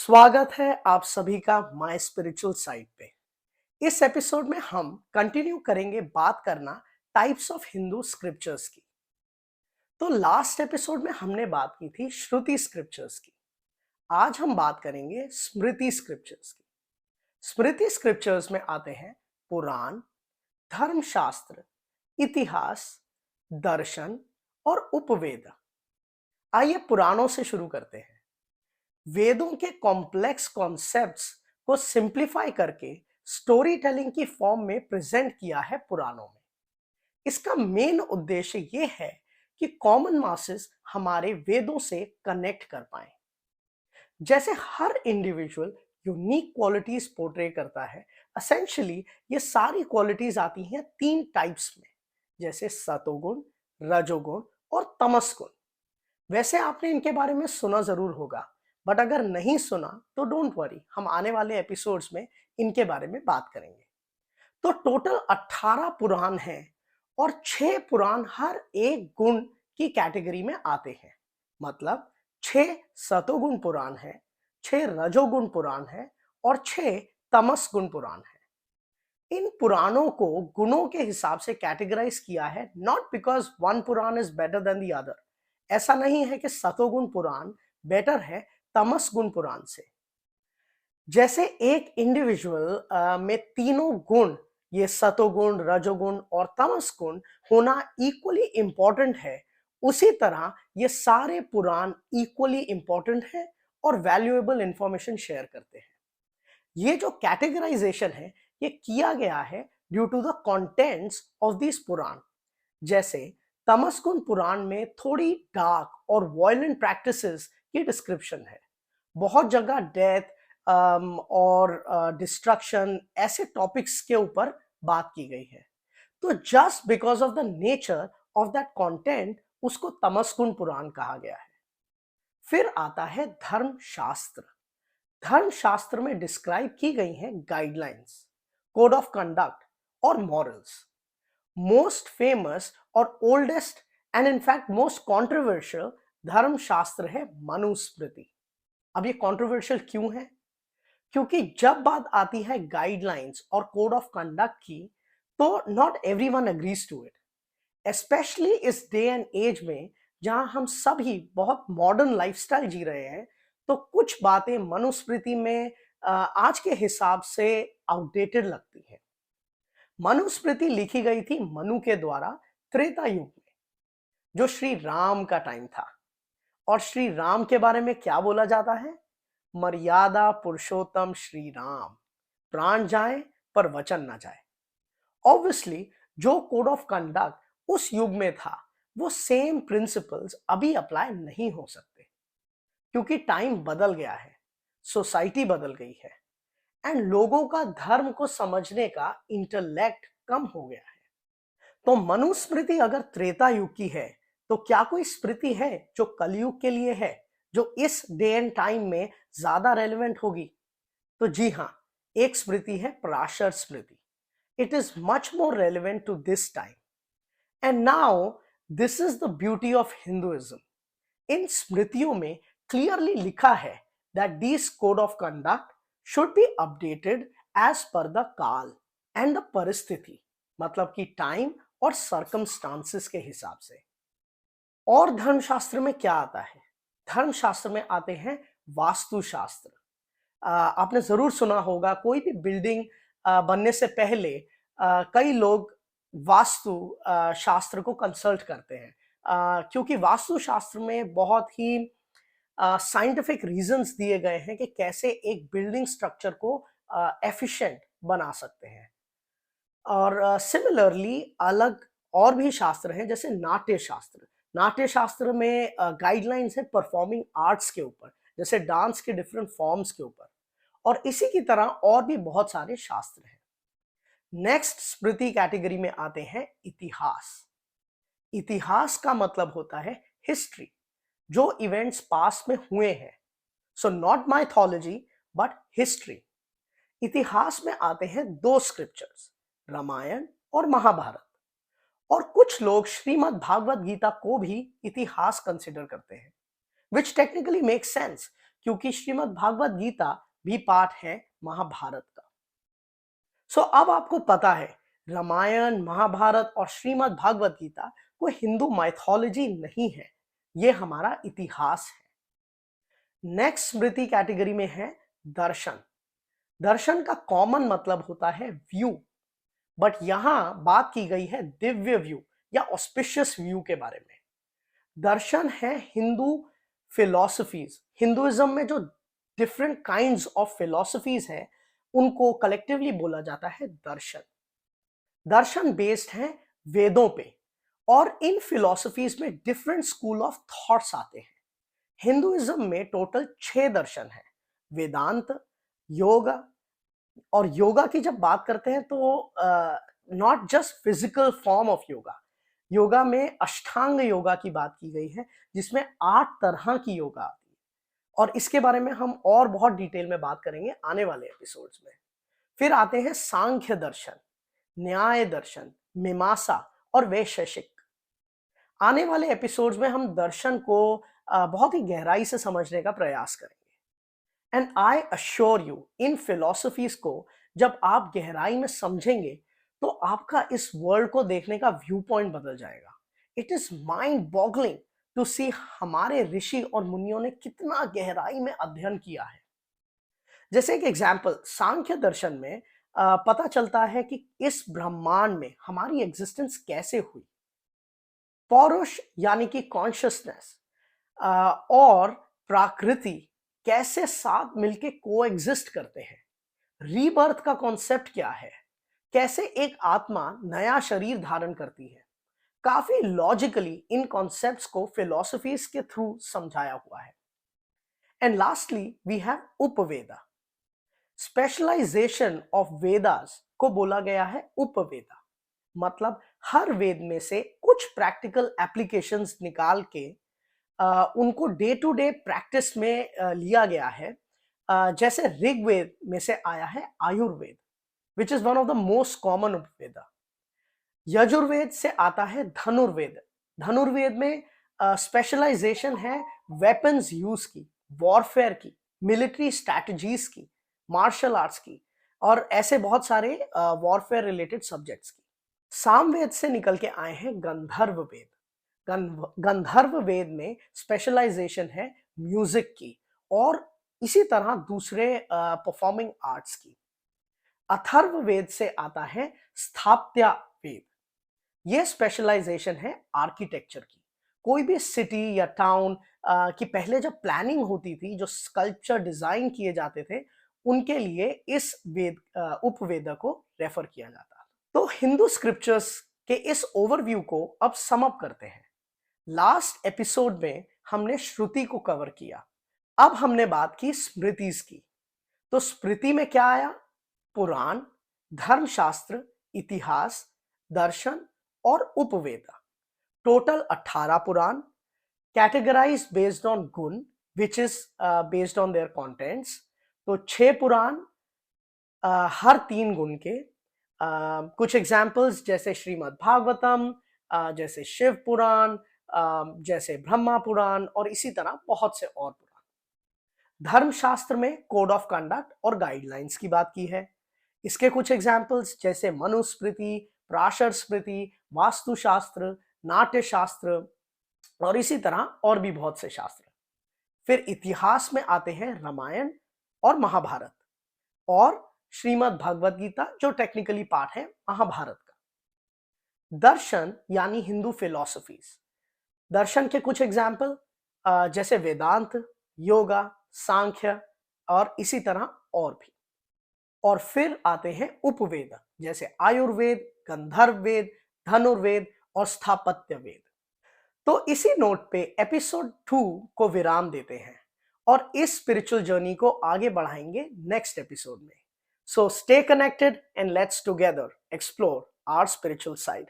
स्वागत है आप सभी का माय स्पिरिचुअल साइड पे। इस एपिसोड में हम कंटिन्यू करेंगे बात करना टाइप्स ऑफ हिंदू स्क्रिप्चर्स की। तो लास्ट एपिसोड में हमने बात की थी श्रुति स्क्रिप्चर्स की। आज हम बात करेंगे स्मृति स्क्रिप्चर्स की। स्मृति स्क्रिप्चर्स में आते हैं पुराण, धर्मशास्त्र, इतिहास, दर्शन और उपवेद। आइए पुराणों से शुरू करते हैं। वेदों के कॉम्प्लेक्स कॉन्सेप्ट्स को सिंप्लीफाई करके स्टोरी टेलिंग की फॉर्म में प्रेजेंट किया है पुराणों में। इसका मेन उद्देश्य ये है कि कॉमन मासेस हमारे वेदों से कनेक्ट कर पाए। जैसे हर इंडिविजुअल यूनिक क्वालिटीज पोर्ट्रे करता है, एसेंशियली ये सारी क्वालिटीज आती हैं तीन टाइप्स में, जैसे सतोगुण, रजोगुण और तमसगुण। वैसे आपने इनके बारे में सुना जरूर होगा, बट अगर नहीं सुना तो डोंट वरी, हम आने वाले एपिसोड्स में इनके बारे में बात करेंगे। तो टोटल 18 पुराण हैं और 6 पुराण हर एक गुण की कैटेगरी में आते हैं। मतलब 6 सतोगुण पुराण है, 6 रजोगुण पुराण है और 6 तमस गुण पुराण है। इन पुराणों को गुणों के हिसाब से कैटेगराइज किया है, not because one Purana is better than the other. ऐसा नहीं है कि सतोगुण पुराण बेटर है तमस गुण पुराण से। जैसे एक इंडिविजुअल में तीनों गुण, ये सतोगुण, रजोगुण और तमस गुण होना इक्वली इंपॉर्टेंट है, उसी तरह ये सारे पुराण इक्वली इंपॉर्टेंट है और वैल्यूएबल इंफॉर्मेशन शेयर करते हैं। ये जो कैटेगराइजेशन है ये किया गया है due to the contents of this Purana. जैसे तमसगुण पुराण में थोड़ी डार्क और वायलेंट प्रैक्टिसेस की डिस्क्रिप्शन है। बहुत जगह डेथ और डिस्ट्रक्शन ऐसे टॉपिक्स के ऊपर बात की गई है। तो just because of the nature of that content उसको तमसगुण पुराण कहा गया है। फिर आता है धर्मशास्त्र। धर्मशास्त्र में डिस्क्राइब की गई हैं गाइडलाइंस, कोड ऑफ कंडक्ट और मॉरल्स। मोस्ट फेमस और oldest and in fact most controversial धर्मशास्त्र है मनुस्मृति। अब ये कॉन्ट्रोवर्शियल क्यों है? क्योंकि जब बात आती है गाइडलाइंस और कोड ऑफ कंडक्ट की, तो not everyone agrees to it. Specially इस डे एंड एज में जहां हम सभी बहुत मॉडर्न लाइफस्टाइल जी रहे हैं, तो कुछ बातें मनुस्मृति में आज के हिसाब से आउटडेटेड लगती है। मनुस्मृति लिखी गई थी मनु के द्वारा त्रेता युग में, जो श्री राम का टाइम था। और श्री राम के बारे में क्या बोला जाता है? मर्यादा पुरुषोत्तम श्री राम, प्राण जाए पर वचन ना जाए। ऑब्वियसली जो कोड ऑफ कंडक्ट उस युग में था, वो सेम प्रिंसिपल्स अभी अप्लाई नहीं हो सकते, क्योंकि टाइम बदल गया है, सोसाइटी बदल गई है एंड लोगों का धर्म को समझने का इंटेलेक्ट कम हो गया है। तो मनुस्मृति अगर त्रेता युग की है, तो क्या कोई स्मृति है जो कलयुग के लिए है, जो इस डे एंड टाइम में ज्यादा रेलेवेंट होगी? तो जी हाँ, एक स्मृति है Parashara Smriti. It is much more relevant to this time. And now this is the beauty of Hinduism. इन स्मृतियों में क्लियरली लिखा है that this code of conduct should be updated as per the kaal and the paristhiti, मतलब कि टाइम और circumstances के हिसाब से। और धर्मशास्त्र में क्या आता है? धर्मशास्त्र में आते हैं वास्तुशास्त्र। आपने जरूर सुना होगा, कोई भी बिल्डिंग बनने से पहले कई लोग वास्तु शास्त्र को कंसल्ट करते हैं, क्योंकि वास्तुशास्त्र में बहुत ही साइंटिफिक रीजंस दिए गए हैं कि कैसे एक बिल्डिंग स्ट्रक्चर को एफिशिएंट बना सकते हैं। और सिमिलरली अलग और भी शास्त्र हैं, जैसे नाट्य शास्त्र। नाट्य शास्त्र में गाइडलाइंस है परफॉर्मिंग आर्ट्स के ऊपर, जैसे डांस के डिफरेंट फॉर्म्स के ऊपर। और इसी की तरह और भी बहुत सारे शास्त्र हैं। नेक्स्ट स्मृति कैटेगरी में आते हैं इतिहास। इतिहास का मतलब होता है हिस्ट्री, जो इवेंट्स पास्ट में हुए हैं। So not mythology but history. इतिहास में आते हैं दो स्क्रिप्चर्स, रामायण और महाभारत। और कुछ लोग श्रीमद् भागवत गीता को भी इतिहास कंसिडर करते हैं, विच टेक्निकली मेक सेंस, क्योंकि श्रीमद् भागवत गीता भी पार्ट है महाभारत का। सो अब आपको पता है रामायण, महाभारत और श्रीमद् भागवत गीता कोई हिंदू माइथोलॉजी नहीं है, ये हमारा इतिहास है। नेक्स्ट स्मृति कैटेगरी में है दर्शन। दर्शन का कॉमन मतलब होता है व्यू, बट यहां बात की गई है दिव्य व्यू या ऑस्पिशियस व्यू के बारे में। दर्शन है हिंदू फिलॉसफीज। हिंदुइज्म में जो डिफरेंट काइंड्स ऑफ फिलॉसफीज है उनको कलेक्टिवली बोला जाता है दर्शन। दर्शन बेस्ड है वेदों पे, और इन फिलॉसफीज में डिफरेंट स्कूल ऑफ थॉट्स आते हैं। हिंदुइज्म में टोटल 6 दर्शन है, वेदांत, योगा। और योगा की जब बात करते हैं तो not just physical form of yoga, yoga में अष्टांग योगा की बात की गई है जिसमें 8 तरह की योगा आती है, और इसके बारे में हम और बहुत डिटेल में बात करेंगे आने वाले एपिसोड्स में। फिर आते हैं सांख्य दर्शन, न्याय दर्शन, मीमांसा और वैशेषिक। आने वाले एपिसोड्स में हम दर्शन को बहुत ही गहराई से समझने का प्रयास करेंगे। And I assure you, in philosophies को जब आप गहराई में समझेंगे तो आपका इस वर्ल्ड को देखने का व्यू पॉइंट बदल जाएगा। It is mind boggling to see हमारे ऋषि और मुनियों ने कितना गहराई में अध्ययन किया है। जैसे एक एग्जाम्पल, सांख्य दर्शन में पता चलता है कि इस ब्रह्मांड में हमारी एग्जिस्टेंस कैसे हुई। पौरुष यानी कि कॉन्शियसनेस और प्रकृति कैसे साथ मिलके कोएग्जिस्ट करते हैं। रीबर्थ का कॉन्सेप्ट क्या है, कैसे एक आत्मा नया शरीर धारण करती है। काफी लॉजिकली इन कॉन्सेप्ट्स को फिलॉसफीज के थ्रू समझाया हुआ है। And lastly we have Upaveda. Specialization of Vedas को बोला गया है उपवेदा, मतलब हर वेद में से कुछ प्रैक्टिकल एप्लीकेशंस निकाल के उनको डे टू डे प्रैक्टिस में लिया गया है। जैसे ऋग्वेद में से आया है Ayurveda, which is one of the most common Upaveda. Yajurveda से आता है धनुर्वेद। धनुर्वेद में स्पेशलाइजेशन है वेपन्स यूज की, वॉरफेयर की, मिलिट्री स्ट्रैटेजीज की, मार्शल आर्ट्स की, और ऐसे बहुत सारे वॉरफेयर रिलेटेड सब्जेक्ट्स की। सामवेद से निकल के आए हैं गंधर्व वेद। गंधर्व वेद में स्पेशलाइजेशन है म्यूजिक की और इसी तरह दूसरे परफॉर्मिंग आर्ट्स की। अथर्व वेद से आता है स्थापत्य वेद। यह स्पेशलाइजेशन है आर्किटेक्चर की। कोई भी सिटी या टाउन की पहले जब प्लानिंग होती थी, जो स्कल्पचर डिजाइन किए जाते थे, उनके लिए इस वेद उपवेद को रेफर किया जाता है। तो हिंदू स्क्रिप्चर्स के इस ओवरव्यू को अब सम अप करते हैं। लास्ट एपिसोड में हमने श्रुति को कवर किया, अब हमने बात की स्मृतिज की। तो स्मृति में क्या आया? पुराण, धर्मशास्त्र, इतिहास, दर्शन और उपवेदा। Total 18 Purana, categorize based on guna, which is based on their contents. तो 6 पुराण हर 3 गुण के। कुछ एग्जाम्पल्स जैसे श्रीमद् भागवतम, जैसे शिव पुराण, जैसे ब्रह्मा पुराण, और इसी तरह बहुत से और पुराण। धर्मशास्त्र में कोड ऑफ कंडक्ट और गाइडलाइंस की बात की है। इसके कुछ एग्जाम्पल्स जैसे मनुस्मृति, प्राशर स्मृति, वास्तुशास्त्र, नाट्य शास्त्र, और इसी तरह और भी बहुत से शास्त्र। फिर इतिहास में आते हैं रामायण और महाभारत और श्रीमद् भगवद गीता, जो टेक्निकली पार्ट है महाभारत का। दर्शन यानी हिंदू फिलॉसफीज। दर्शन के कुछ एग्जाम्पल जैसे वेदांत, योगा, सांख्य और इसी तरह और भी। और फिर आते हैं उपवेद जैसे आयुर्वेद, गंधर्व वेद, धनुर्वेद और स्थापत्य वेद। तो इसी नोट पे एपिसोड 2 को विराम देते हैं और इस स्पिरिचुअल जर्नी को आगे बढ़ाएंगे नेक्स्ट एपिसोड में। So stay connected and let's together explore our spiritual side.